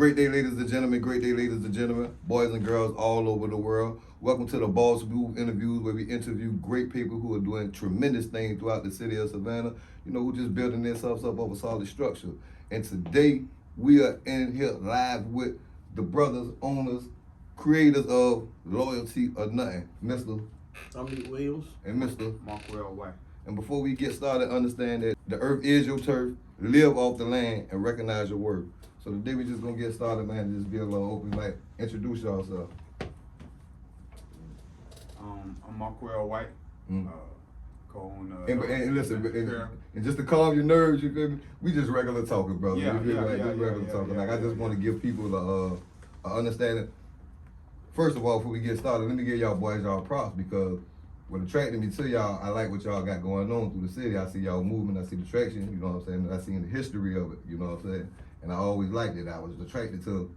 Great day, ladies and gentlemen. Great day, ladies and gentlemen. Boys and girls all over the world. Welcome to the Boss Move interviews, where we interview great people who are doing tremendous things throughout the city of Savannah. You know, who just building themselves up over solid structure. And today we are in here live with the brothers, owners, creators of Loyalty or Nothing, Mr. Dominic Williams and Mr. Markwell White. And before we get started, understand that the earth is your turf. Live off the land and recognize your worth. So today we just gonna get started, man. Just be a little open, like introduce yourself. I'm Markwell White, co-owner. And listen, and just to calm your nerves, you feel me? We just regular talking, brother. Yeah, you feel me? yeah, yeah, Regular yeah, talking. yeah, Like I just want to give people a understanding. First of all, before we get started, let me give y'all boys y'all props, because what attracted me to y'all, I like what y'all got going on through the city. I see y'all movement, I see the traction, you know what I'm saying? I see the history of it, you know what I'm saying? And I always liked it. I was attracted to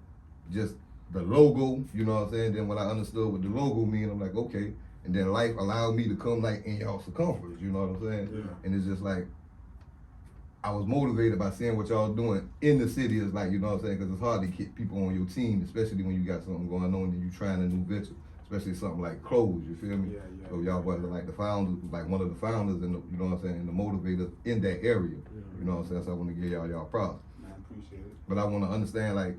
just the logo, you know what I'm saying? Then when I understood what the logo mean, I'm like, okay. And then life allowed me to come like in y'all circumference, you know what I'm saying? Yeah. And it's just like, I was motivated by seeing what y'all doing in the city. Is like, you know what I'm saying? Because it's hard to get people on your team, especially when you got something going on and you trying a new venture. Especially something like clothes, you feel me? Yeah. So y'all was like the founders, like one of the founders and you know what I'm saying, and the motivators in that area. You know what I'm saying? So I want to give y'all props. I appreciate it. But I want to understand, like,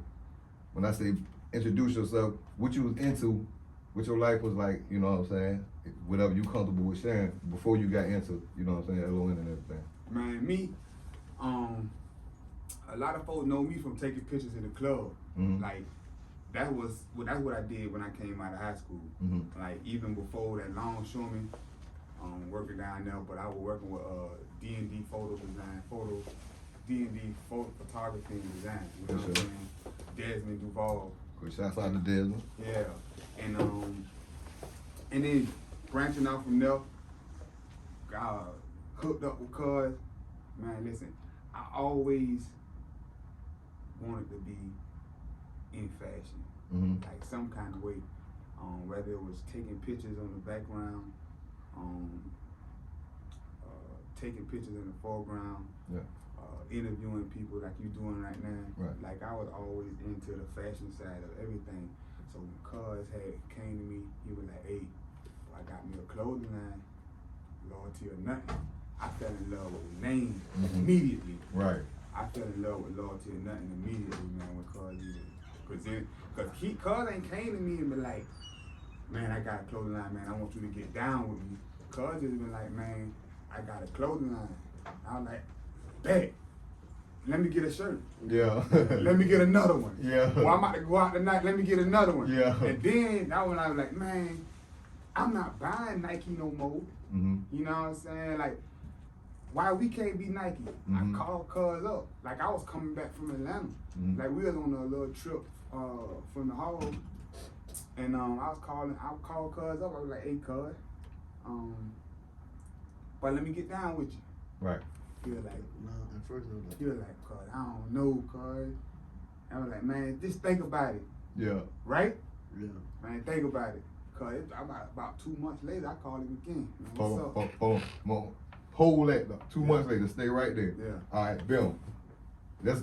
when I say introduce yourself, what you was into, what your life was like, you know what I'm saying? Whatever you comfortable with sharing before you got into, you know what I'm saying, LON and everything. Man, me, a lot of folks know me from taking pictures in the club. Mhm. Like, that's what I did when I came out of high school. Mhm. Like, even before that longshoreman, working down there, but I was working with D&D photo design, D&D photo photography and design. You know what I'm Sure. saying? Desmond Duval. Good shouts out to Desmond. Yeah, and then branching out from there, got hooked up with cuz. Man, listen, I always wanted to be in fashion, like some kind of way. Whether it was taking pictures on the background, taking pictures in the foreground, Yeah. interviewing people like you doing right now. Right. Like I was always into the fashion side of everything. So when cuz came to me, he was like, hey, I got me a clothing line, Loyalty or Nothing. I fell in love with the name immediately. Right. I fell in love with Loyalty or Nothing immediately, man, when cuz he was presented. Cause cuz ain't came to me and been like, man, I got a clothing line, man, I want you to get down with me. Cuz just been like, man, I got a clothing line. I was like, bet. Let me get a shirt. Yeah. Let me get another one. Yeah. Well, I'm about to go out tonight. Let me get another one. Yeah. And then that one I was like, man, I'm not buying Nike no more. You know what I'm saying? Like, why we can't be Nike? I called cuz up. Like I was coming back from Atlanta. Like we was on a little trip from the hall, and I called cuz up. I was like, hey cuz, but let me get down with you. Right. He was like, No, at first I was like, he was like, cuz, I don't know, cuz. I was like, man, just think about it, Yeah. right? yeah. Man, think about it. Cuz about 2 months later, I called him again. Man, what's up? Hold that though. 2 months later, stay right there. Yeah. All right, Bill. Let's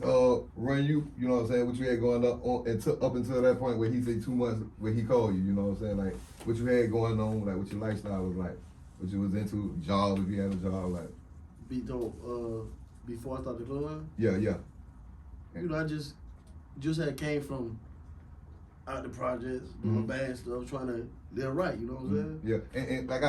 run you know what I'm saying, what you had going up until that point where he said 2 months where he called you, you know what I'm saying? Like what you had going on, like what your lifestyle was like, what you was into, job, if you had a job, like Before I started the clothing, yeah. you know, I just had came from out the projects, doing bad stuff, trying to live right, you know what I'm saying? Yeah, and like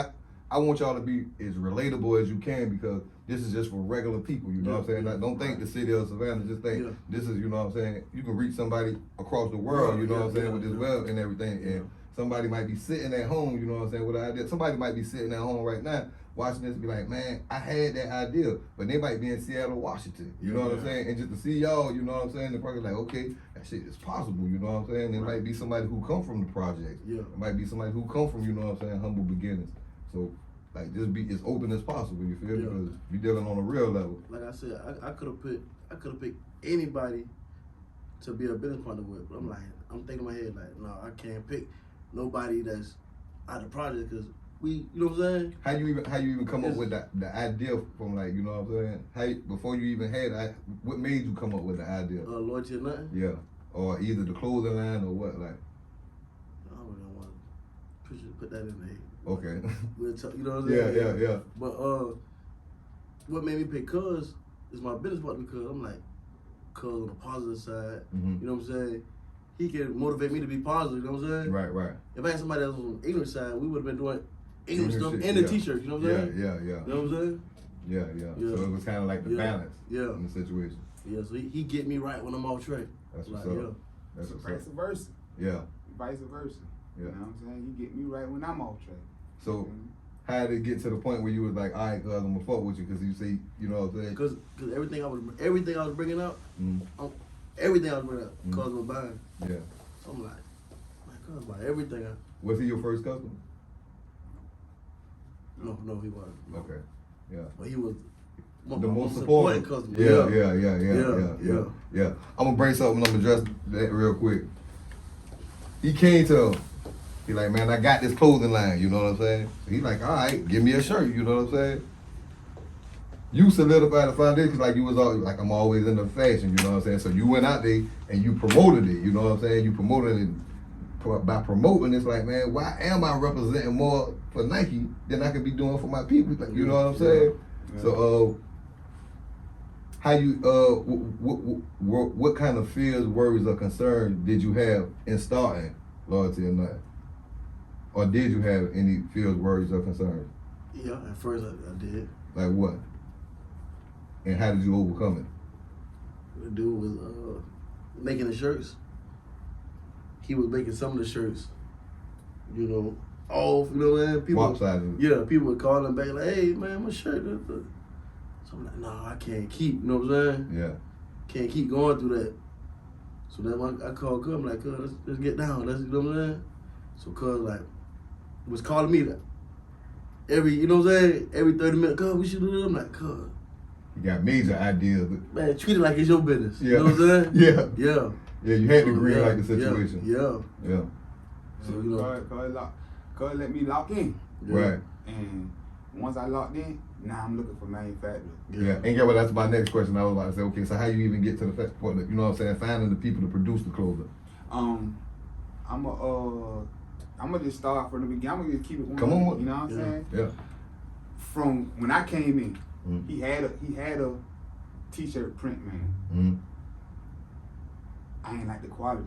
I want y'all to be as relatable as you can, because this is just for regular people, you know what I'm saying? Like, don't think the city of Savannah, just think this is, you know what I'm saying? You can reach somebody across the world, you know what I'm saying, with this web and everything. And somebody might be sitting at home, you know what I'm saying, with an idea. Somebody might be sitting at home right now watching this and be like, man, I had that idea, but they might be in Seattle, Washington, you know what I'm saying? And just to see y'all, you know what I'm saying, the person like, okay, that shit is possible, you know what I'm saying? There might be somebody who come from the projects. Yeah. It might be somebody who come from, you know what I'm saying, humble beginnings. So, like, just be as open as possible, you feel me? Because we dealing on a real level. Like I said, I could have picked anybody to be a business partner with, but I'm thinking in my head like, no, I can't pick nobody that's out of the project, because you know what I'm saying? How you even come up with the idea from, like, you know what I'm saying? Before you even had, what made you come up with the idea? Loyalty or Nothing. Yeah. or either the clothing line or what? Like, I don't really want to put that in there. okay. We'll talk, you know what I'm saying? Yeah. But what made me pick Cuz is my business partner. Because I'm like, Cuz on the positive side. Mm-hmm. You know what I'm saying? He can motivate me to be positive. You know what I'm saying? Right. If I had somebody else on the ignorant side, we would have been doing ignorant stuff shit, and the yeah. t-shirts. You know what I'm saying? Yeah. You know what I'm saying? Yeah. So it was kind of like the balance in the situation. Yeah, so he get me right when I'm off track. That's like, what's up. yeah. That's what's Vice up. versa. Yeah. Vice versa. Yeah. You know what I'm saying? You get me right when I'm off track. So how did it get to the point where you was like, all right, cuz I'm gonna fuck with you, because you see, you know what I'm saying? Because everything I was bringing up, everything I was bringing up, Cuz was buying. Yeah. So I'm like, Cuz buy everything. Was he your first customer? No, he wasn't. Okay. Yeah. But he was The most supportive customer. Yeah. I'm gonna bring something. I'm gonna address that real quick. He came to, he like, man, I got this clothing line. You know what I'm saying? He like, all right, give me a shirt. You know what I'm saying? You solidified the foundation like you was always like, I'm always into fashion. You know what I'm saying? So you went out there and you promoted it. You know what I'm saying? You promoted it. By promoting, it's like, man, why am I representing more for Nike than I could be doing for my people? Like, you know what I'm saying? Yeah. So, how you what kind of fears, worries, or concerns did you have in starting Loyalty or Nothing? Or did you have any fears, worries, or concerns? Yeah, at first I did. Like what? And how did you overcome it? The dude was making the shirts. He was making some of the shirts, you know, off, you know what I mean? People, yeah, people would call him back like, hey, man, my shirt. So I'm like, no, I can't keep, you know what I'm saying? Yeah. Can't keep going through that. So then I called Cuz, I'm like, Cuz, let's get down, you know what I'm saying? So Cuz, like, was calling me that. You know what I'm saying? Every 30 minutes, Cuz, we should do this. I'm like, Cuz. You got major ideas. Man, treat it like it's your business. Yeah. You know what I'm saying? Yeah. Yeah. Yeah, you had to agree like the situation. Yeah. So you know, Cuz let me lock in. Yeah. Right. And once I locked in, now I'm looking for manufacturers. Yeah. And get what? That's my next question. I was about to say, okay, so how you even get to the fact point that, you know what I'm saying, finding the people to produce the clothing? I'm gonna just start from the beginning. I'm gonna just keep it one. Come on. You know what I'm saying? Yeah. From when I came in, he had a t-shirt print, man. I ain't like the quality.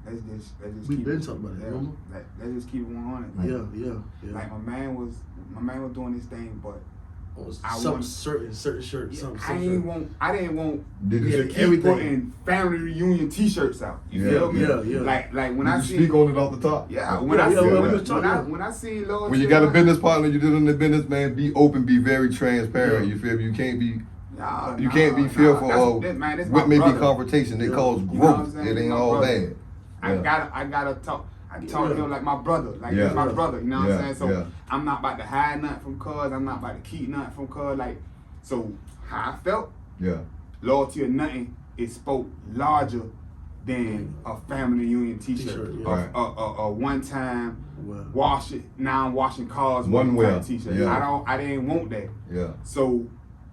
Let's just We keep been it. talking about it, Yeah. remember? Let's just keep it 100. Like, Yeah. Like my man was doing this thing, but Some certain shirts. I didn't want. Did you keep everything? putting family reunion T-shirts out. You feel me? Yeah. Like when Did I you see. speak on it off the top? Yeah. when I see Lord. When you got a business partner, you did in the business, man, be open, be very transparent. Yeah. You feel me? You can't be. Nah, You can't be fearful of that's what my may be brother. confrontation. It Yeah. calls You know what I'm growth. saying? It ain't My all brother. bad. I gotta talk. I talk to him like my brother. Like Yeah. he's my brother. You know what I'm saying? So Yeah. I'm not about to hide nothing from Cuz. I'm not about to keep nothing from Cuz. Like, so how I felt, Yeah. Loyalty or Nothing, it spoke larger than a family reunion T-shirt. Yeah. A one time Well. wash it. Now I'm washing cars. One wear. T-shirt. Yeah. I didn't want that. Yeah. So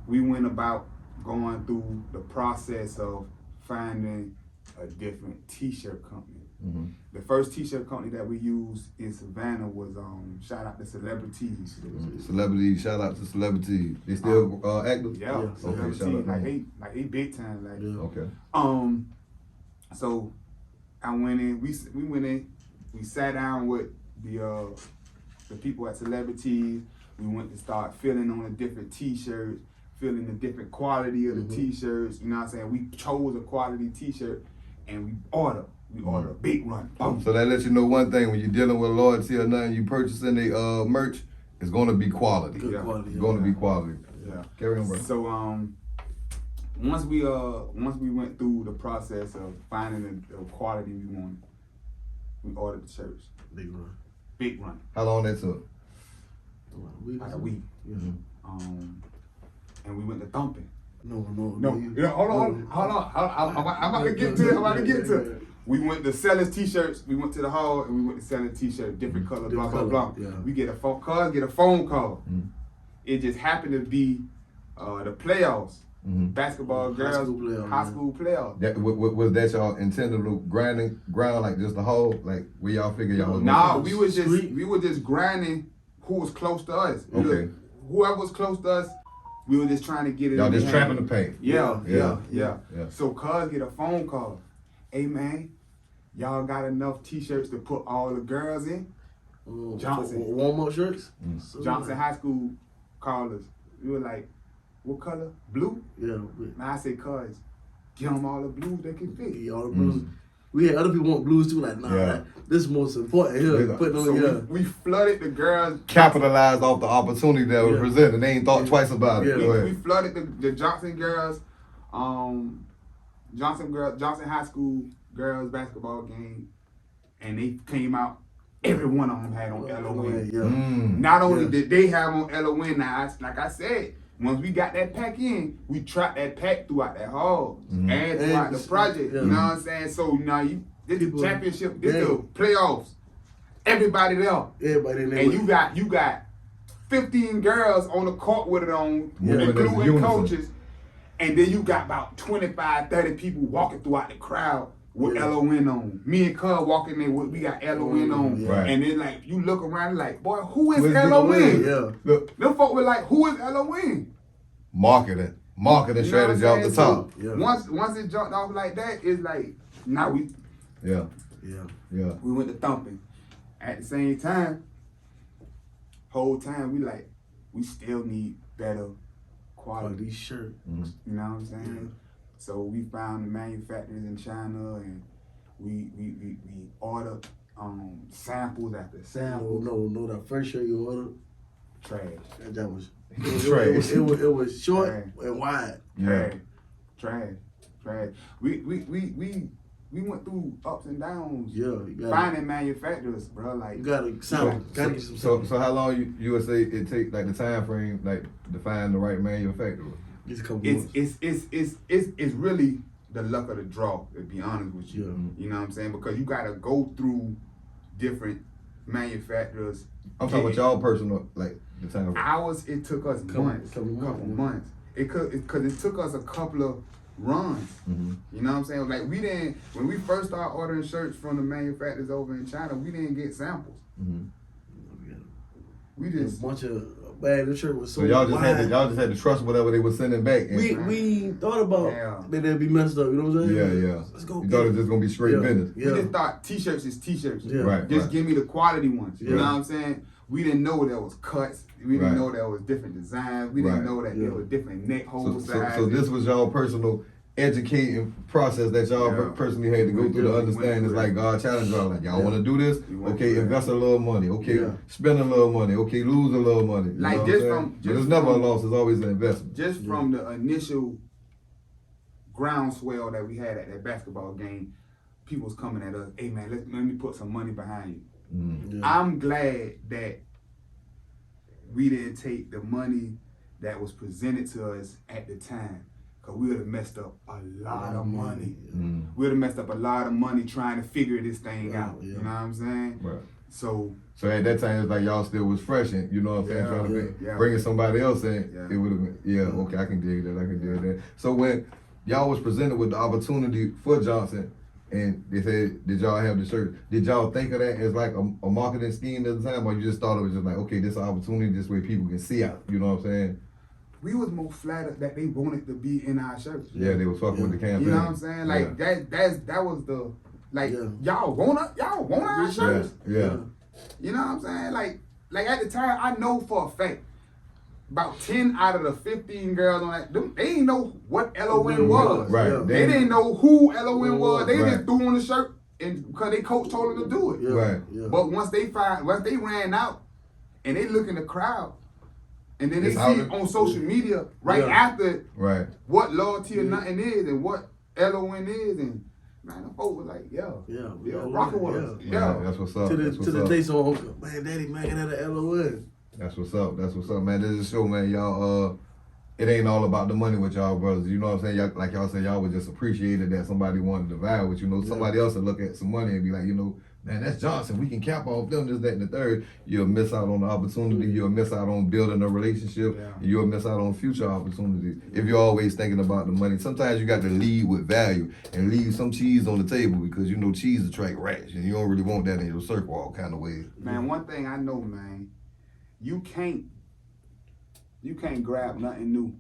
we went about going through the process of finding a different T-shirt company. The first T-shirt company that we used in Savannah was shout out to Celebrities. Celebrity, shout out to Celebrity. They still active? Yeah, Okay, Celebrities, shout out. like they big time. Like Okay. So I went in. We went in. We sat down with the people at Celebrities. We went to start filling on the different T-shirts, feeling the different quality of the T-shirts. You know what I'm saying? We chose a quality T-shirt and we ordered. We ordered a big run. Boom. So that lets you know one thing: when you're dealing with Loyalty or Nothing, you purchasing the merch, it's going to be quality. Good quality. It's going to be quality. Yeah. Carry on, bro. So once we went through the process of finding the quality we wanted, we ordered the shirts. Big run. How long that took? Like a week. Yeah. And we went to thumping. No. You know, hold on. I'm about to get to it. We went to selling T-shirts. We went to the hall and we went to selling T-shirts, different colors, blah blah blah. Yeah. We get a phone call. It just happened to be the playoffs. basketball girls, high school playoff. That was that y'all intended to ground like just the whole, like where y'all figure y'all was? Nah, we were just grinding who was close to us. Okay. Whoever was close to us, we were just trying to get it. Y'all in just the trapping hand. the paint. Yeah. So cuz get a phone call. Hey man, y'all got enough t-shirts to put all the girls in? Johnson. Warm-up shirts? Johnson High School called us. We were like, what color? Blue? Yeah. Now I say, cuz, get them all the blues they can fit. Yeah, all the blues. We had other people want blues too, like, nah, this is most important here. Putting So on, we flooded the girls. Capitalized off the opportunity that was presented. They ain't thought twice about it. We flooded the Johnson girls, Johnson High School girls basketball game, and they came out. Every one of them had on LON. Not only did they have on LON, now like I said, once we got that pack in, we trapped that pack throughout that hall and throughout the project. You know what I'm saying? So now this is the championship, this is the playoffs. Everybody there. Everybody there. And you got 15 girls on the court with it on, including coaches. And then you got about 25, 30 people walking throughout the crowd with LON on. Me and Cub walking there, we got LON on. Right. And then like, you look around like, boy, who is LON? Yeah. Them folk were like, who is LON? Marketing strategy off the top. Once it jumped off like that, it's like, now we we went to thumping. At the same time, whole time we still need better quality shirt. You know what I'm saying? Yeah. So we found the manufacturers in China, and we ordered samples after samples. No, that first shirt you ordered, trash. That was trash. It was short and wide. Trash. We went through ups and downs. Finding manufacturers, bro. Like you gotta get some. So how long you would say it take, like the time frame, like to find the right manufacturer? It's really the luck of the draw, to be honest with you. You know what I'm saying? Because you gotta go through different manufacturers. I'm talking about y'all personal, like the time. Ours, it took us months. Months. Because it took us a couple of runs. You know what I'm saying? Like when we first started ordering shirts from the manufacturers over in China, we didn't get samples. We just a bunch of the shirt was so y'all just had to trust whatever they were sending back. We thought about that they'd be messed up. You know what I'm saying? Yeah. Let's go. You thought it was just gonna be straight business. We just thought t-shirts is t-shirts. Right. Just give me the quality ones. You know what I'm saying? We didn't know there was cuts. We didn't know there was different designs. We didn't know that there was different neck hole sizes. So this was y'all personal educating process that y'all personally had to go through to understand. It's like God challenged y'all, like y'all want to do this? Okay, invest a little money. Okay, spend a little money. Okay, lose a little money. Like it's never a loss. It's always an investment. Just from the initial groundswell that we had at that basketball game, people was coming at us. Hey man, let me put some money behind you. I'm glad that we didn't take the money that was presented to us at the time. Cause we would have messed up a lot of money. We would have messed up a lot of money trying to figure this thing out. You know what I'm saying? Right. So at that time, it's like y'all still was fresh, and you know what I'm saying, trying to bringing somebody else in. It would have been, okay, I can dig that. So when y'all was presented with the opportunity for Johnson, and they said, did y'all have the shirt? Did y'all think of that as like a marketing scheme at the time, or you just thought it was just like, okay, this is an opportunity, this way people can see out. You know what I'm saying? We was more flattered that they wanted to be in our shirts. Yeah, they was fucking with the campaign. You know what I'm saying? Like that was the y'all want our shirts. Yeah. You know what I'm saying? Like at the time, I know for a fact about 10 out of the 15 girls on that, they didn't know what LON was. Right. They didn't know who LON was. They just threw on the shirt and because their coach told them to do it. Right. But once they ran out and they look in the crowd, and then they see it on social media after what loyalty or nothing is and what LON is, and man, the folks was like, rockin' with us. Yeah, that's what's up. To the day, so man, Daddy, man, get out of LON. That's what's up, man. This is a show, man. Y'all it ain't all about the money with y'all brothers. You know what I'm saying? Y'all, like y'all said, y'all would just appreciate it that somebody wanted to vibe with you. You know, somebody else would look at some money and be like, you know, man, that's Johnson. We can cap off them, this, that, and the third. You'll miss out on the opportunity. You'll miss out on building a relationship. Yeah. And you'll miss out on future opportunities if you're always thinking about the money. Sometimes you got to lead with value and leave some cheese on the table because you know cheese attract rats and you don't really want that in your circle all kind of ways. Man, one thing I know, man, you can't grab nothing new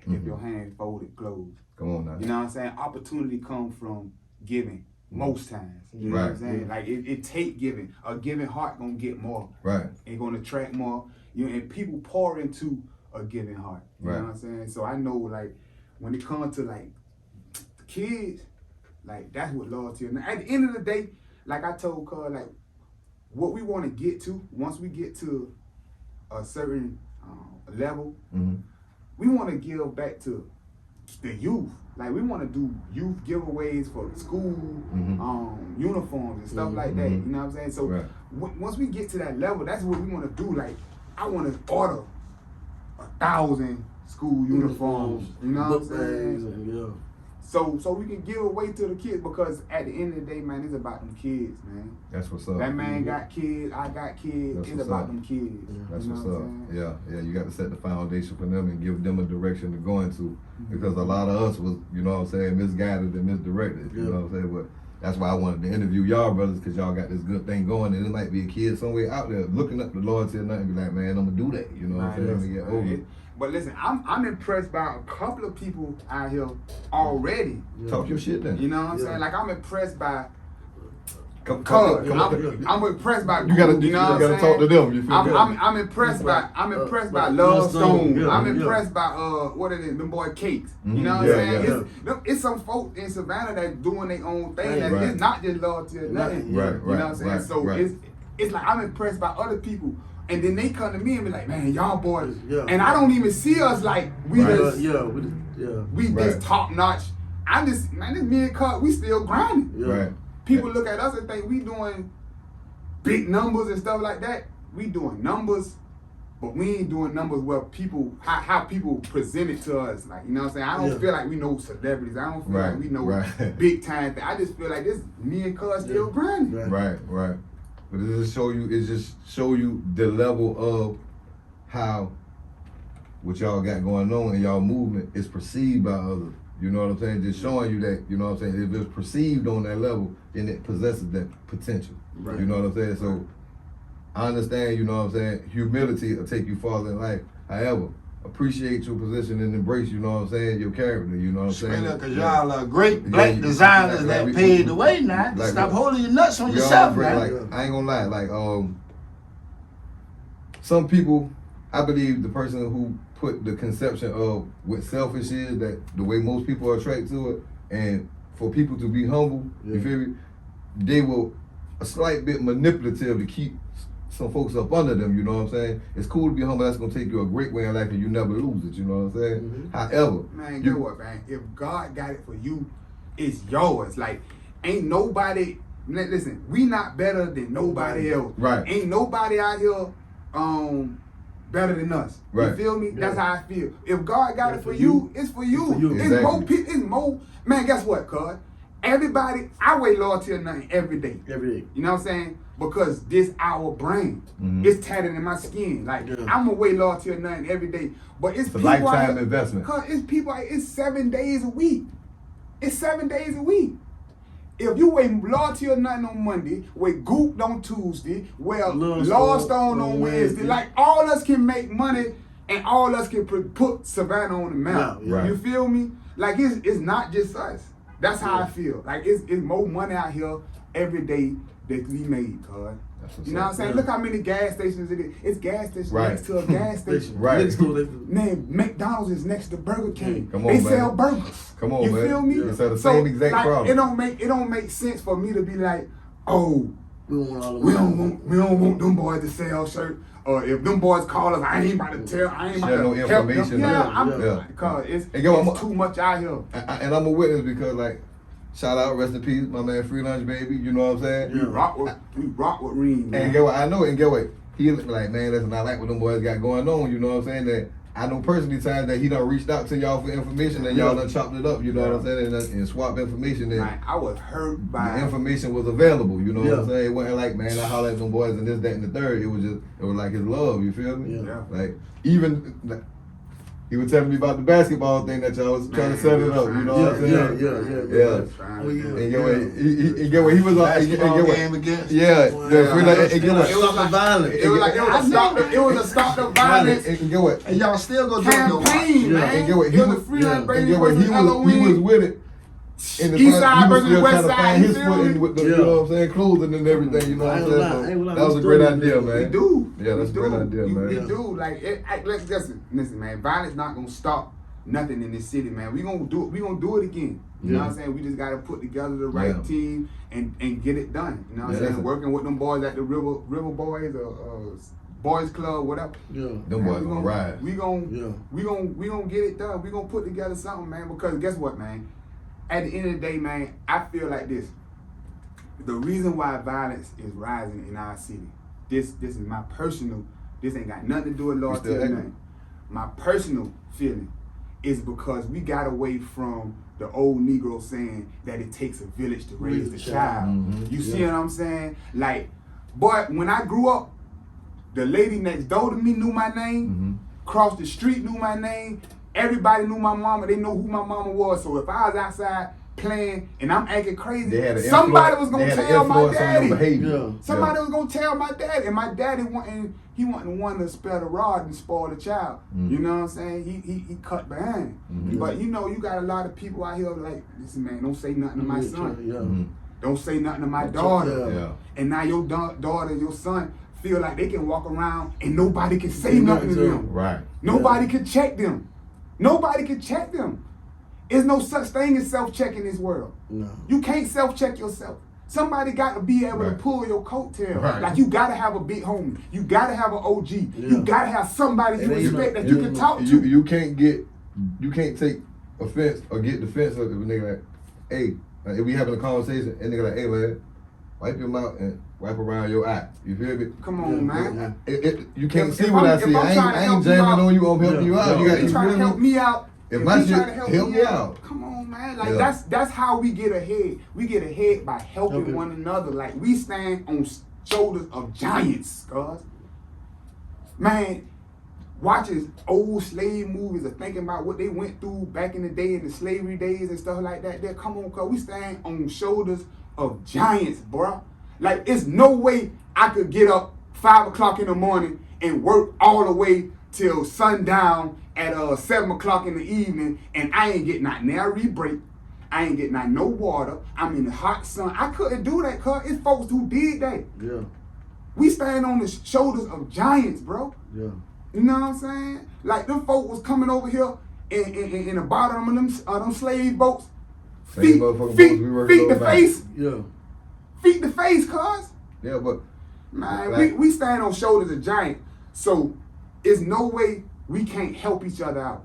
if your hands folded closed. Come on now. You know what I'm saying? Opportunity comes from giving most times. You know what I'm saying? Like it take giving. A giving heart gonna get more. Right. It's gonna attract more. And people pour into a giving heart. You know what I'm saying? So I know like when it comes to like the kids, like that's what loyalty is. Now, at the end of the day, like I told Cuz, like what we want to get to, once we get to a certain level, we want to give back to the youth. Like we want to do youth giveaways for school, uniforms and stuff like that. You know what I'm saying? So once we get to that level, that's what we want to do. Like I want to order 1,000 school uniforms. You know what I'm saying? So we can give away to the kids because at the end of the day, man, it's about them kids, man. That's what's up. That man got kids, I got kids. That's it's what's about up. them kids. That's you know what's what up. I'm saying? Yeah. You got to set the foundation for them and give them a direction to go into because a lot of us was, you know what I'm saying, misguided and misdirected. You know what I'm saying? But that's why I wanted to interview y'all brothers because y'all got this good thing going and it might be a kid somewhere out there looking up the loyalty or nothing and be like, man, I'm going to do that. You know what I'm saying? To get over it. But listen, I'm impressed by a couple of people out here already. Talk your shit then. You know what I'm saying? Like I'm impressed by. I'm impressed by. You gotta talk to them. You feel me? I'm impressed by. I'm impressed by Love Stone. I'm impressed by what it is, them boy Cakes. You know what I'm saying? It's some folk in Savannah that doing their own thing. It's not just loyalty or nothing. You know what I'm saying? So it's like I'm impressed by other people. And then they come to me and be like, man, y'all boys. And I don't even see us like we just top notch. I'm just, man, this me and Cut, we still grinding. People look at us and think we doing big numbers and stuff like that. We doing numbers, but we ain't doing numbers where people, how people present it to us. Like, you know what I'm saying? I don't feel like we know celebrities. I don't feel like we know big time thing. I just feel like this me and Cut still grinding. Right. But it just show you the level of how what y'all got going on in y'all movement is perceived by others. You know what I'm saying? Just showing you that, you know what I'm saying? If it's perceived on that level, then it possesses that potential. You know what I'm saying? So I understand, you know what I'm saying? Humility will take you farther in life. However, appreciate your position and embrace, you know what I'm saying, your character, you know what I'm saying? Because y'all are great black designers that paved the way now. Like, stop holding your nuts on yourself, man. Like, I ain't gonna lie, like some people, I believe the person who put the conception of what selfish is, that the way most people are attracted to it, and for people to be humble, you feel me? They will a slight bit manipulative to keep some folks up under them, you know what I'm saying? It's cool to be humble, that's gonna take you a great way in life and you never lose it, you know what I'm saying? However, man, you know what, man? If God got it for you, it's yours. Like, ain't nobody, listen, we not better than nobody else. Ain't nobody out here better than us. You feel me? That's how I feel. If God got it for you, it's for you. It's more people, it's more, man, guess what, cuz? Everybody, I weigh loyalty or nothing every day. You know what I'm saying? Because this our brain. It's tatted in my skin. Like I'm away loyalty or nothing every day. But it's a lifetime investment. Cause it's people, it's 7 days a week. It's 7 days a week. If you weigh loyalty or nothing on Monday, weigh Goop on Tuesday, Love Stone on Wednesday, like all us can make money and all us can put Savannah on the map. You feel me? Like it's not just us. That's how I feel. Like it's more money out here every day that we made, cuz. You know what I'm saying? Look how many gas stations it is. It's gas station next to a gas station. Man, McDonald's is next to Burger King. They sell burgers. You feel me? It's the same exact problem. It don't make sense for me to be like, oh, we don't want them boys to sell shirts. Or if them boys call us, I ain't about to tell. I ain't about to help them. Because it's too much out here. And I'm a witness because, like, shout out, rest in peace, my man Free Lunch Baby, you know what I'm saying? We rock with Reem, man. And get what, I know, and get what, he like, man, listen, I like what them boys got going on, you know what I'm saying? That I know personally times that he done reached out to y'all for information and y'all done chopped it up, you know what I'm saying, and swapped information. And like, I was hurt by the information was available, you know what I'm saying? It wasn't like, man, I holler at them boys and this, that, and the third. It was like his love, you feel me? Yeah. Like, even, he was telling me about the basketball thing that y'all was trying to set it up, you know what I'm saying? Yeah. And get what he was on. Basketball game against. Yeah, Wow. it Stop the violence. It was a stop the violence And get what? And y'all still go drink your campaign, watch. man. And get what? It was a free and Brady get what? versus He Halloween. was with it. In the East front, side he was versus still West trying to side, find you his feel foot me? in with the, Yeah. you know what I'm saying, clothing and everything, you know what I I'm ain't gonna saying? lie, I ain't gonna lie, That was we a great still idea, do man. We do. Yeah, that's a great idea, man. We do. Like, let's listen, man. Violence not gonna stop nothing in this city, man. We gonna do it again. You know what I'm saying? We just gotta put together the right team and get it done. You know what I'm saying? Working with them boys at the River Boys or Boys Club, whatever. Yeah. Them boys gonna ride. We gonna get it done. We gonna put together something, man. Because guess what, man? At the end of the day, man, I feel like this. The reason why violence is rising in our city, this is my personal. This ain't got nothing to do with loyalty or nothing. My personal feeling is because we got away from the old Negro saying that it takes a village to raise the child. Mm-hmm. You see what I'm saying? Like, boy, when I grew up, the lady next door to me knew my name. Across the street knew my name. Everybody knew my mama. They know who my mama was. So if I was outside playing and I'm acting crazy, somebody was gonna tell my daddy. Somebody was gonna tell my daddy. And my daddy wasn't the one to spare the rod and spoil the child. You know what I'm saying? He cut behind. But you know, you got a lot of people out here like, listen, man, don't say nothing to my son. Don't say nothing to my daughter. And now your daughter, your son feel like they can walk around and nobody can say nothing to them. Right. Nobody can check them. Nobody can check them. There's no such thing as self-check in this world. No. You can't self-check yourself. Somebody got to be able to pull your coattail. Like, you got to have a big homie. You got to have an OG. You got to have somebody you respect that you can talk to. You can't take offense or get defensive if a nigga like, hey, like if we having a conversation and nigga like, hey man, wipe your mouth and wipe around your eye. You feel me? Come on, man. You can't see what I see. I ain't jamming on you. I'm helping you out. You got to try to help me out. If my shit help me out. Come on, man. Like that's how we get ahead. We get ahead by helping one another. Like, we stand on shoulders of giants, cuz. Man, watching old slave movies or thinking about what they went through back in the day in the slavery days and stuff like that. Come on, cuz we stand on shoulders of giants, bruh. Like, it's no way I could get up 5 o'clock in the morning and work all the way till sundown at 7 o'clock in the evening, and I ain't get not nary break. I ain't get not no water. I'm in the hot sun. I couldn't do that, cuz it's folks who did that. Yeah. We stand on the shoulders of giants, bro. Yeah. You know what I'm saying? Like, them folk was coming over here in the bottom of them slave boats. Feet the face. Yeah. Feet the face, cuz. Yeah, but man, like, we stand on shoulders of giants. So it's no way we can't help each other out.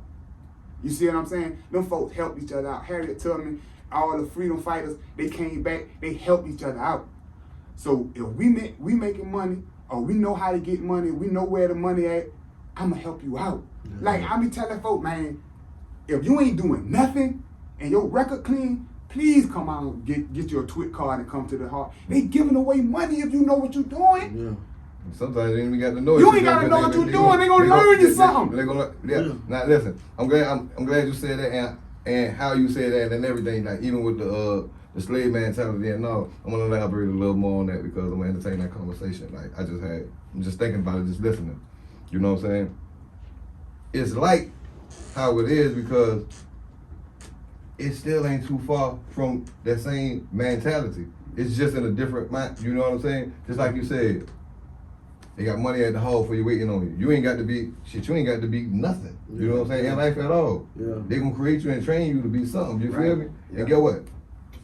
You see what I'm saying? Them folks help each other out. Harriet Tubman, all the freedom fighters, they came back, they helped each other out. So if we making money, or we know how to get money, we know where the money at, I'ma help you out. Like, I be telling folks, man, if you ain't doing nothing and your record clean, please come out and get your TWIC card and come to the heart. They giving away money if you know what you're doing. Yeah. Sometimes they ain't even got to know. You ain't got to know what you're doing. They gonna learn you something. They gonna Now listen, I'm glad you said that and how you said that and everything. Like, even with the slave mentality and all, I'm gonna elaborate a little more on that because I'm gonna entertain that conversation. Like, I'm just thinking about it, just listening. You know what I'm saying? It's like how it is because it still ain't too far from that same mentality. It's just in a different mind. You know what I'm saying? Just like you said. They got money at the hall for you waiting on you. You ain't got to be shit. You ain't got to be nothing. You know what I'm saying? In life at all. Yeah. They gonna create you and train you to be something. You feel me? And get what?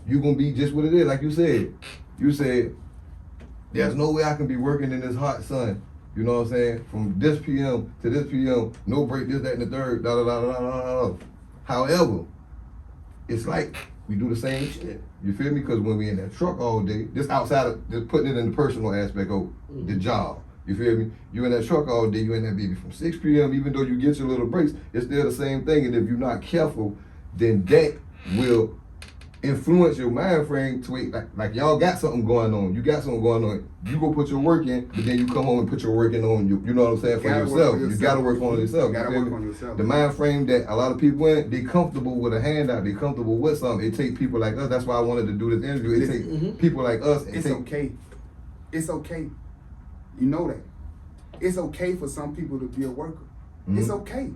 You gonna be just what it is. Like you said. You said there's no way I can be working in this hot sun. You know what I'm saying? From this PM to this PM, no break, this, that, and the third. Da da da da da da. However, it's like we do the same shit. You feel me? Because when we in that truck all day, just outside of just putting it in the personal aspect of the job. You feel me? You in that truck all day, you in that baby from 6 p.m. Even though you get your little breaks, it's still the same thing. And if you're not careful, then that will influence your mind frame to wait, like y'all got something going on. You got something going on. You go put your work in, but then you come home and put your work in on you. You know what I'm saying? For yourself. You gotta work on yourself. You gotta work on yourself. The mind frame that a lot of people in, they comfortable with a handout. They comfortable with something. It take people like us. That's why I wanted to do this interview. It take people like us. It's okay. It's okay. You know that. It's okay for some people to be a worker. It's okay.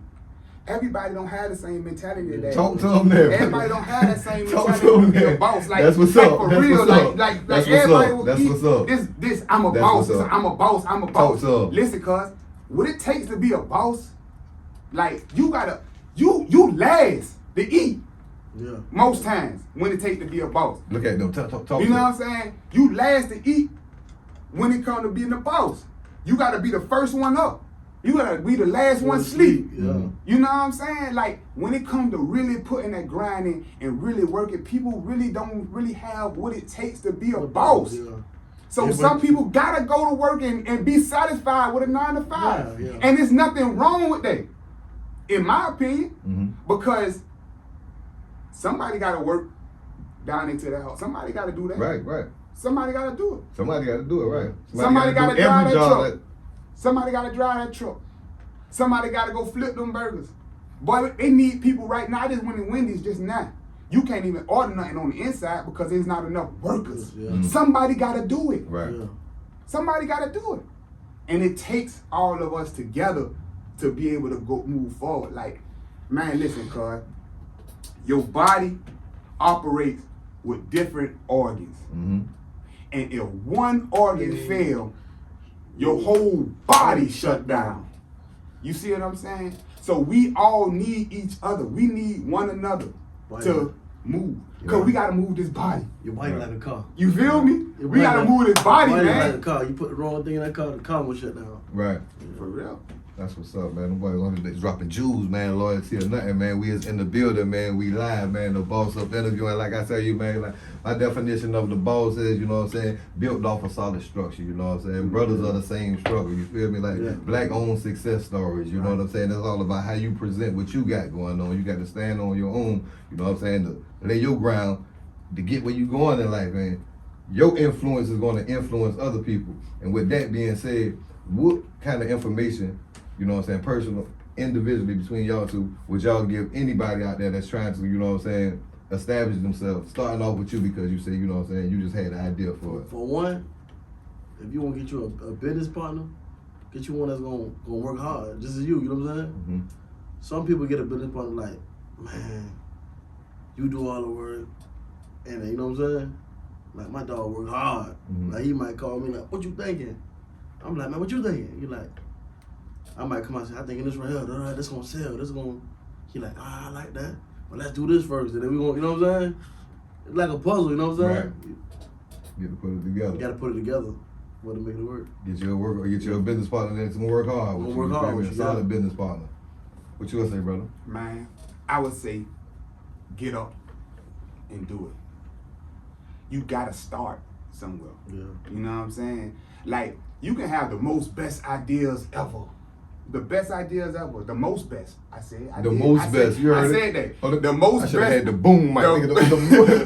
Everybody don't have the same mentality today. Talk to them there. Everybody don't have that same Talk mentality to to be them a boss. Like, that's what's like up. For That's real. what's up. Like That's everybody what's will up. keep That's what's up. this. I'm a That's boss. what's up. I'm a boss. I'm a Talk boss. to 'em. Listen, cuz what it takes to be a boss, like you gotta, you last to eat. Yeah. Most times when it takes to be a boss. Look at them. Talk You to know them. what I'm saying? You last to eat when it comes to being a boss. You gotta be the first one up. You gotta be the last one sleep. Yeah. You know what I'm saying? Like when it comes to really putting that grind in and really working, people really don't really have what it takes to be a boss. Yeah. So Yeah, some but- people gotta go to work and be satisfied with a 9 to 5. Yeah, yeah. And there's nothing wrong with that, in my opinion, because somebody gotta work down into that house. Somebody gotta do that. Right. Somebody gotta do it. Somebody got to do it, right? Somebody gotta do drive every that job truck. Somebody gotta drive that truck. Somebody gotta go flip them burgers. Boy, they need people right now. I just went in Wendy's just now. You can't even order nothing on the inside because there's not enough workers. Yeah. Somebody gotta do it. Right. Yeah. Somebody gotta do it. And it takes all of us together to be able to go move forward. Like, man, listen, cuz your body operates with different organs. And if one organ fail, your whole body shut down. You see what I'm saying? So we all need each other. We need one another to move. Because we gotta move this body. Your body like a car. You feel me? Your We gotta body move this body, like a man. car. You put the wrong thing in that car, the car will shut down. Right. For real. That's what's up, man. Them boys dropping jewels, man. Loyalty or nothing, man. We is in the building, man. We live, man. The boss up interviewing. Like I tell you, man, like my definition of the boss is, you know what I'm saying, built off a solid structure, you know what I'm saying? Brothers are the same struggle, you feel me? Like black owned success stories, you know what I'm saying? It's all about how you present what you got going on. You got to stand on your own, you know what I'm saying, to lay your ground to get where you going in life, man. Your influence is going to influence other people. And with that being said, what kind of information, you know what I'm saying, personal, individually between y'all two, would y'all give anybody out there that's trying to, you know what I'm saying, establish themselves, starting off with you because you say, you know what I'm saying, you just had an idea for it. For one, if you want to get you a business partner, get you one that's gonna work hard, just as you know what I'm saying? Some people get a business partner like, man, you do all the work, and you know what I'm saying? Like my dog work hard. Like he might call me like, what you thinking? I'm like, man, what you thinking? You like, I might come out and say, I thinking this right here, this gonna sell, this gonna, he like, I like that. But let's do this first, and then we gonna, you know what I'm saying? It's like a puzzle, you know what I'm saying? You got to put it together. You gotta put it together for to make it work. Get you a business partner that's gonna work hard with you. Work hard with A you, solid business partner. What you gonna say, brother? Man, I would say get up and do it. You gotta start somewhere. Yeah. You know what I'm saying? Like, you can have the most best ideas ever. The best ideas ever. The most best. I said. The most best. You heard I it? said that. Oh, The most I best. should have had the boom mic.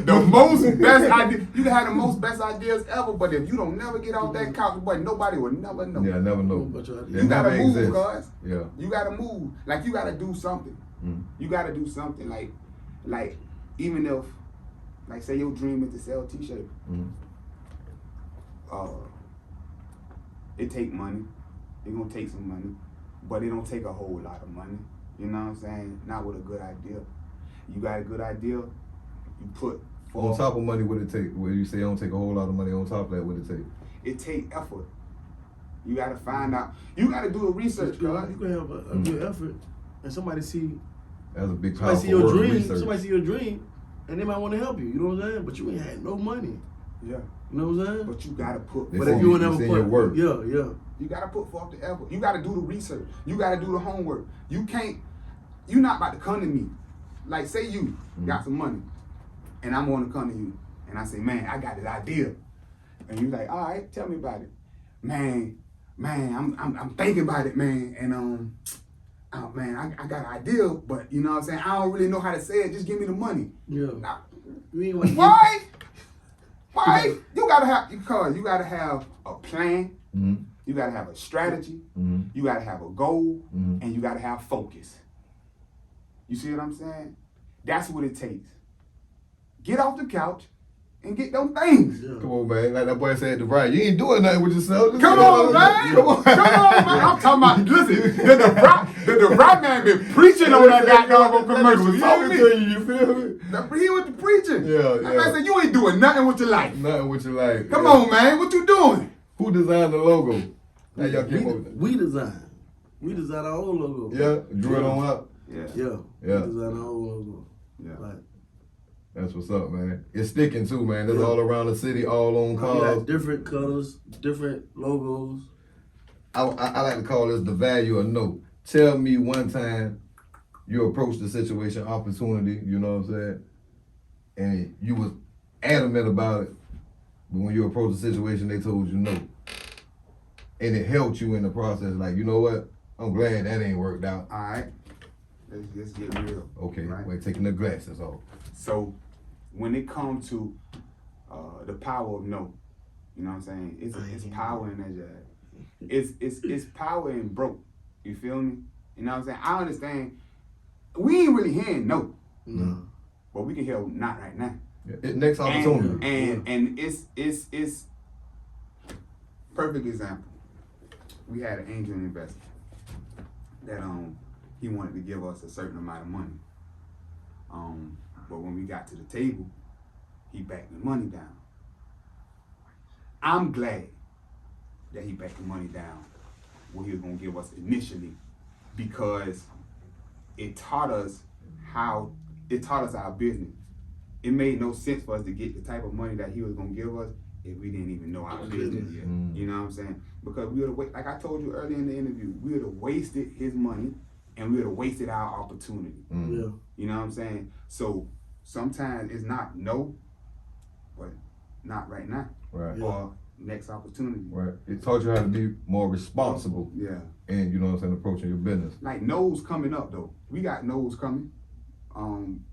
The most best idea. You can have the most best ideas ever, but if you don't never get off that couch, boy, nobody will never know. Yeah, I never know. But your You It gotta never move, exists. guys. Yeah. You gotta move. Like, you gotta do something. You gotta do something. Like even if, like, say your dream is to sell t-shirts. It take money. It gonna take some money, but it don't take a whole lot of money. You know what I'm saying? Not with a good idea. You got a good idea, you put On top of money, what it take? Where you say it don't take a whole lot of money. On top of that, what it take? it take effort. You gotta find out. You gotta do the research, you guys. can have a good effort, and somebody see That's a big somebody powerful see your word, dream. research. Somebody see your dream, and they might want to help you. You know what I'm saying? But you ain't had no money. Yeah. You know what I'm saying? But you gotta put. They But see if you- you would they never see put your work. yeah. You gotta put forth the effort. You gotta do the research. You gotta do the homework. You can't. You not about to come to me. Like, say you got some money, and I'm gonna come to you, and I say, man, I got this idea, and you like, all right, tell me about it, man. man, I'm thinking about it, man, and oh, man, I got an idea, but you know what I'm saying, I don't really know how to say it. Just give me the money. Yeah. Nah, We ain't want to why? Why? You gotta have a plan. Mm-hmm. You gotta have a strategy. Mm-hmm. You gotta have a goal, Mm-hmm. and you gotta have focus. You see what I'm saying? That's what it takes. Get off the couch and get them things. Yeah. Come on, man. Like that boy said to Brian, you ain't doing nothing with yourself. Just Come on, man. Come on, man. I'm talking about, listen, the rap man been preaching on that goddamn commercial. You feel me? You feel me? He was preaching. Yeah, That yeah. man said, you ain't doing nothing with your life. Nothing with your life. Come Yeah. on, man. What you doing? Who designed the logo? How y'all came up with that? We design. We design our own logo. Yeah, drew it on up. Yeah. Yeah. Yeah. We design our own logo. Yeah. Like, That's what's up, man. It's sticking too, man. It's Yeah. all around the city, all on we cars. got different colors, different logos. I like to call this the value of no. Tell me one time you approached the situation, opportunity, you know what I'm saying, and you was adamant about it, but when you approached the situation, they told you no. And it helped you in the process, like, you know what, I'm glad that ain't worked out. All right. Let's get real. Okay, Right. we're taking the glasses off. So when it comes to the power of no, you know what I'm saying? It's power in that jazz. It's power in broke. You feel me? You know what I'm saying? I understand. We ain't really hearing no, No. but we can hear not right now. Yeah, next opportunity. And it's perfect example. We had an angel investor that he wanted to give us a certain amount of money. But when we got to the table, he backed the money down. I'm glad that he backed the money down what he was gonna give us initially, because it taught us our business. It made no sense for us to get the type of money that he was gonna give us if we didn't even know our business yet. You know what I'm saying? Because we would have, like I told you earlier in the interview, we would have wasted his money and we would have wasted our opportunity. Yeah. You know what I'm saying? So sometimes it's not no, but not right now. Right. Or next opportunity. Right. It taught you how to be more responsible Yeah. and, you know what I'm saying, approaching your business. Like no's coming up though. We got no's coming.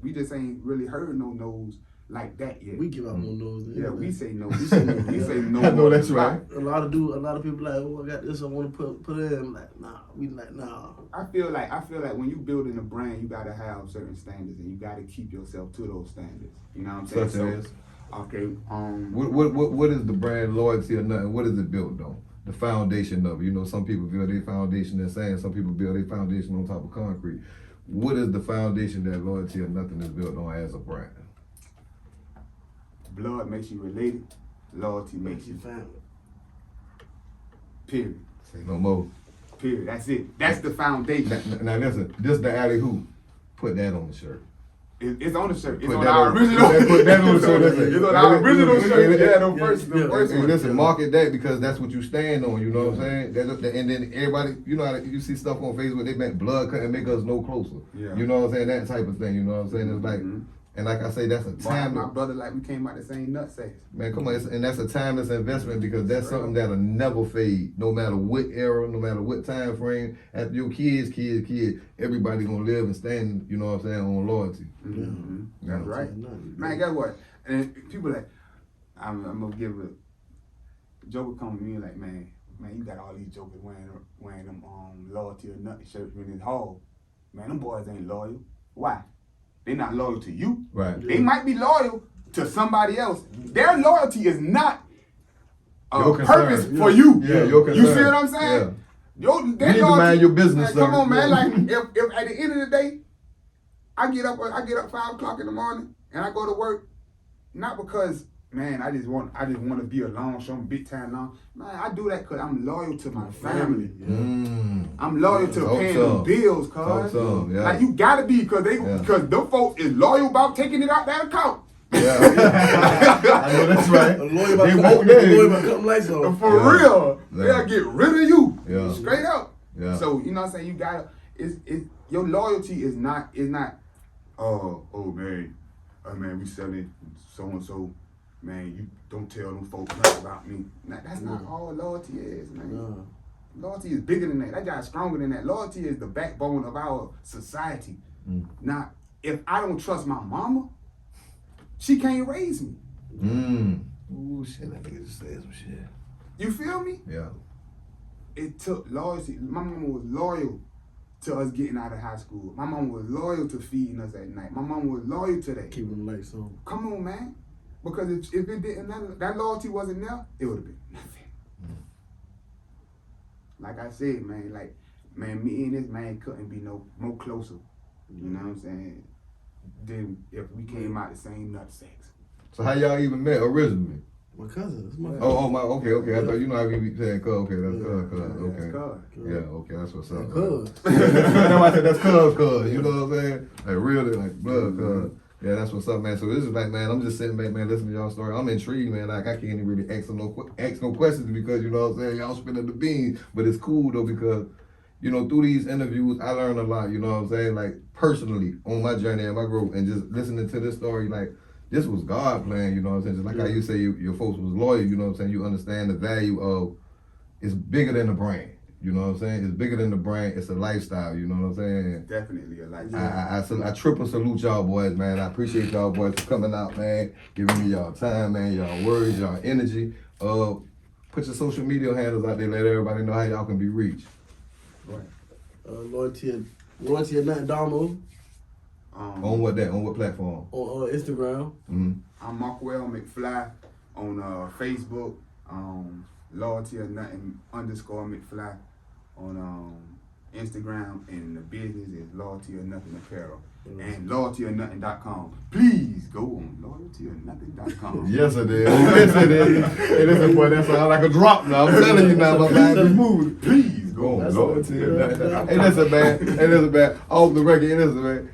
We just ain't really heard no no's like that yet. We give out more no's. Yeah, we say no. We say no. We say no. I know that's right. A lot of people like, oh, I got this, I want to put it in. I'm like, nah. We like, nah. I feel like when you building a brand, you gotta have certain standards, and you gotta keep yourself to those standards. You know what I'm saying? Such as? Okay. What is the brand loyalty or nothing? What is it built on? The foundation of it. You know, some people build their foundation in sand, some people build their foundation on top of concrete. What is the foundation that loyalty or nothing is built on as a brand? Blood makes you related. Loyalty makes you family. Period. Say no more. Period. That's it. That's the foundation. Now listen, this the alley hoop. Put that on the shirt. It's on the shirt. It's Put on that our on- original. put that on the shirt. It's on our original shirt. Yeah, the first And one. listen, market that because that's what you stand on. You know what I'm saying? And then everybody, you know how you see stuff on Facebook. They make blood cut and make us no closer. Yeah. You know what I'm saying? That type of thing. You know what I'm saying? It's like, and like I say, that's a time. My brother, like we came out the same nutsack. Man, come on, and that's a timeless investment because that's something that'll never fade, no matter what era, no matter what time frame. After your kids, everybody gonna live and stand. You know what I'm saying? On loyalty. Mm-hmm. That's Yeah. right. Man, guess what? And people like, I'm gonna give a joker come to me like, man, you got all these jokers wearing them loyalty or nothing shirts in this hall. Man, them boys ain't loyal. Why? They not loyal to you. Right. They might be loyal to somebody else. Their loyalty is not Your purpose concern. for you. Yeah, your You see concern. what I'm saying? Your, You need to mind your business, Come sir. on, man. Yeah. Like if at the end of the day, I get up 5 o'clock in the morning and I go to work, not because man I just want to be alone, show them big time long. Man, I do that because I'm loyal to my family. I'm loyal to Hope paying so. the bills, Hope cuz. so, yeah. Like you gotta be because them folks is loyal about taking it out that account. Yeah. I know that's right. Lawyer They about won't cutting lights on. For real. Yeah. They'll get rid of you. Yeah. Straight up. Yeah. So you know what I'm saying? You gotta your loyalty is not oh man, we selling so and so. Man, you don't tell them folks nothing about me. Now, that's not all loyalty is, man. Loyalty is bigger than that. That guy's stronger than that. Loyalty is the backbone of our society. Now, if I don't trust my mama, she can't raise me. Ooh, shit, that nigga just said some shit. You feel me? Yeah. It took loyalty. My mama was loyal to us getting out of high school. My mama was loyal to feeding us at night. My mama was loyal to that. Keeping the lights on. Come on, man. Because if it didn't, that loyalty wasn't there, it would have been nothing. Like I said, man, me and this man couldn't be no more closer. You know what I'm saying? Than if we came out the same nut sacks. So how y'all even met originally? My cousin. That's my cousin. Okay. I thought you know how we be saying cuz. Okay, that's cuz. Okay. That's God. Yeah, okay, that's what's up. Cuz. That's why I said that's cuz. You know what I'm saying? Like really, like blood, cuz. Yeah, that's what's up, man. So this is like, man, I'm just sitting back, man, listening to y'all story. I'm intrigued, man. Like I can't even really ask no questions because you know what I'm saying. Y'all spinning the beans, but it's cool though because. You know, through these interviews, I learned a lot, you know what I'm saying? Like, personally, on my journey and my growth, and just listening to this story, like, this was God plan, you know what I'm saying? Just like how you say your folks was loyal, you know what I'm saying? You understand the value of, it's bigger than the brand, you know what I'm saying? It's bigger than the brand, it's a lifestyle, you know what I'm saying? Definitely a lifestyle. I triple salute y'all boys, man. I appreciate y'all boys for coming out, man, giving me y'all time, man, y'all words, y'all energy. Put your social media handles out there, let everybody know how y'all can be reached. Right. Loyalty and nothing Damo. On what platform? On Instagram. I'm Markwell McFly on Facebook. Loyalty or nothing _McFly on Instagram, and the business is Loyalty or Nothing Apparel. And loyaltyornothing.com. Please go on loyaltyornothing.com. Yes, it is. Yes, it is. Hey, listen, boy, that sound like a drop now. I'm telling you now, my mind is moving. Please go on loyalty or nothing. Hey, listen, man. Off the record, listen, man.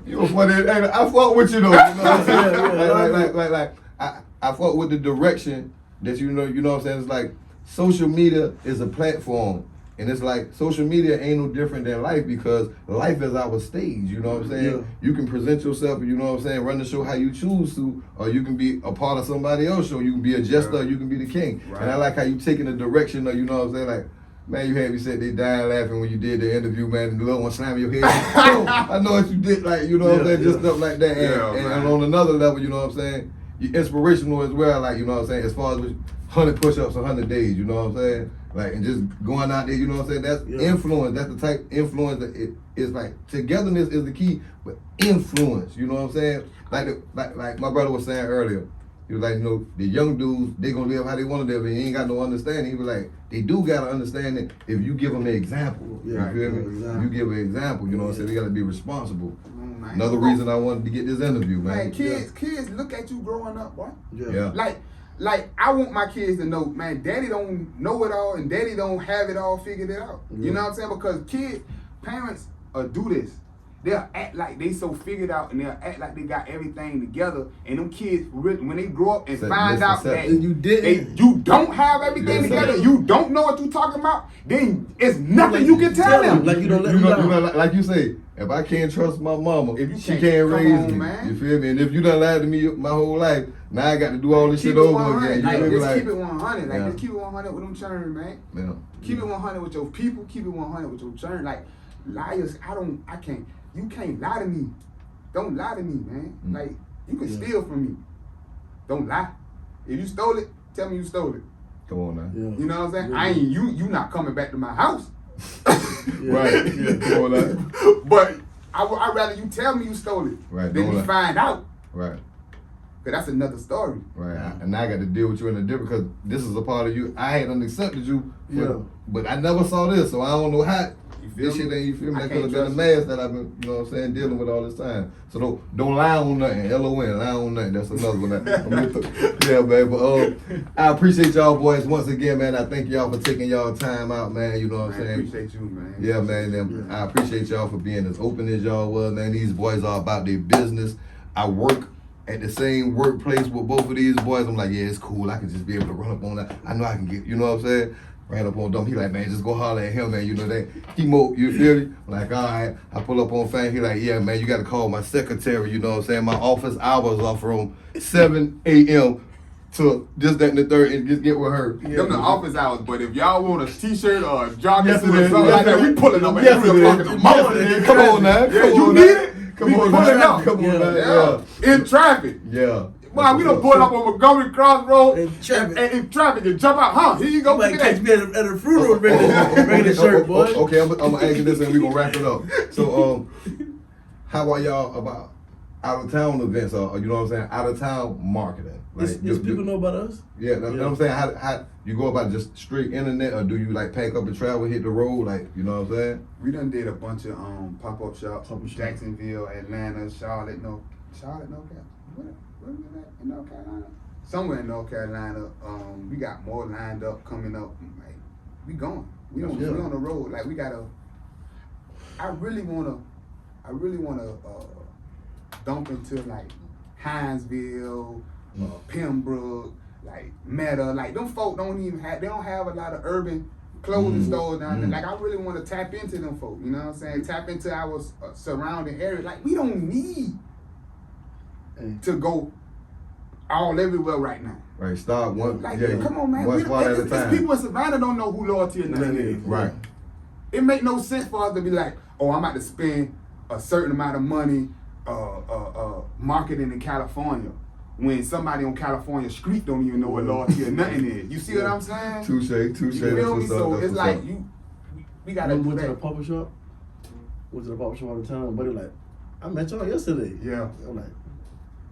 You funny. Hey, I fuck with you though. You know what I'm saying? Like, I fuck with the direction that you know what I'm saying? It's like social media is a platform. And it's like social media ain't no different than life because life is our stage, you know what I'm saying? Yeah. You can present yourself, you know what I'm saying, run the show how you choose to, or you can be a part of somebody else's show. You can be a jester, or you can be the king. Right. And I like how you taking the direction of, you know what I'm saying, like, man, you had me said they dying laughing when you did the interview, man, and the little one slamming your head. I know what you did, like, you know what I'm saying, just stuff like that. And on another level, you know what I'm saying, you're inspirational as well, like, you know what I'm saying, as far as 100 push-ups, 100 days, you know what I'm saying? Like, and just going out there, you know what I'm saying? That's influence. That's the type of influence that it is like. Togetherness is the key, but influence, you know what I'm saying? Like my brother was saying earlier. He was like, you know, the young dudes, they gonna live how they want to live, and he ain't got no understanding. He was like, they do got to understand it if you give them an example. You feel me? Exactly. You give an example, you know what I'm saying? They got to be responsible. Another reason I wanted to get this interview, man. Kids look at you growing up, boy. Yeah. Like I want my kids to know, man, daddy don't know it all and daddy don't have it all figured it out. You know what I'm saying? Because parents do this. They'll act like they so figured out and they'll act like they got everything together. And them kids, when they grow up and find out that you don't have everything together, you don't know what you're talking about, then it's nothing you can tell them. Like you don't let them down. Like you say, if I can't trust my mama, she can't raise me. Man. You feel me? And if you done lied to me my whole life, now I got to do all this shit over again. Just keep it 100. Just keep it 100 with them churn, man. Yeah. Keep it 100 with your people. Keep it 100 with your churn. Like liars, I can't. You can't lie to me. Don't lie to me, man. Like you can steal from me. Don't lie. If you stole it, tell me you stole it. Come on now. Yeah. You know what I'm saying? I ain't you not coming back to my house. Right. Come on now. But I'd rather you tell me you stole it than me find out. Right. Cause that's another story. Right. And now I got to deal with you in a different, because this is a part of you. I hadn't accepted you. But I never saw this, so I don't know how. This shit ain't, you feel me? That could have been a mask that I've been, you know what I'm saying, dealing with all this time. So don't lie on nothing. LON, lie on nothing. That's another one. Yeah, man. But I appreciate y'all boys once again, man. I thank y'all for taking y'all time out, man. You know what I'm saying? I appreciate you, man. Yeah, man. I appreciate y'all for being as open as y'all was, man. These boys are about their business. I work at the same workplace with both of these boys. I'm like, yeah, it's cool. I can just be able to run up on that. I know I can get, you know what I'm saying? Ran up on them. He like, man, just go holler at him, man. You know that. You feel me? I'm like, all right. I pull up on Fang. He like, yeah, man, you got to call my secretary. You know what I'm saying? My office hours are from 7 a.m. to this, that, and the third, and just get with her. Them the office hours, but if y'all want a t-shirt or a jogging Yes, suit it or is. something like that, we pulling up at Yes, 3 it o'clock in is. the morning. Come on now. Yeah, Come you on need now. it? Come We on pulling now. up. Come on now. Yeah. In traffic. Yeah. Boy, we done pull up on Montgomery Crossroad In traffic. in traffic and jump out. Huh? Here you go. You might Look catch at me at a funeral bringing the shirt, boy. Okay, I'm gonna ask you this and we're gonna wrap it up. So, how are y'all about out of town events or you know what I'm saying, out of town marketing? Like, Does people know about us? Yeah, that's what I'm saying. How you go about just straight internet, or do you like pack up and travel, hit the road, like you know what I'm saying? We done did a bunch of pop-up shops, Jacksonville, Atlanta, Charlotte, North Carolina. Where we at? In North Carolina? Somewhere in North Carolina. We got more lined up coming up. Like, we going. We on the road. Like we gotta. I really wanna dump into like Hinesville, Pembroke, like Meta. Like them folk they don't have a lot of urban clothing stores down there. Like I really want to tap into them folk. You know what I'm saying? Tap into our surrounding area. Like we don't need to go all everywhere right now. Right, start one. Like, Yeah, come on, man. one spot at a time. People in Savannah don't know who Loyalty or nothing is. Right. It make no sense for us to be like, oh, I'm about to spend a certain amount of money marketing in California when somebody on California street don't even know what Loyalty or nothing is. You see what I'm saying? Touche. You feel me? So it's like we gotta do went to the that. barber shop. Went to the barber shop all the time. Buddy like, I met y'all yesterday. Yeah. I'm like,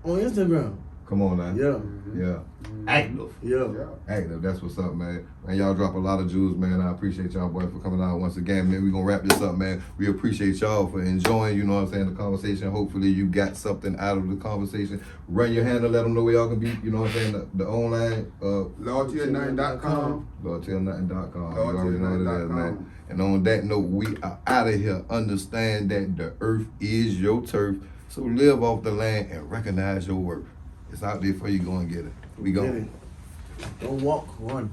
on Instagram. Come on now. Yeah. Yeah. Active. Yeah. Active. That's what's up, man. Man, y'all drop a lot of jewels, man. I appreciate y'all, boys, for coming out once again, man. We're going to wrap this up, man. We appreciate y'all for enjoying, you know what I'm saying, the conversation. Hopefully you got something out of the conversation. Run your hand and let them know where y'all can be, you know what I'm saying, the online. LoyaltyOrNothing.com. LoyaltyOrNothing.com. You already know what it is, man. And on that note, we are out of here. Understand that the earth is your turf. So live off the land and recognize your worth. It's out there for you. Go and get it. We go. Don't walk, run.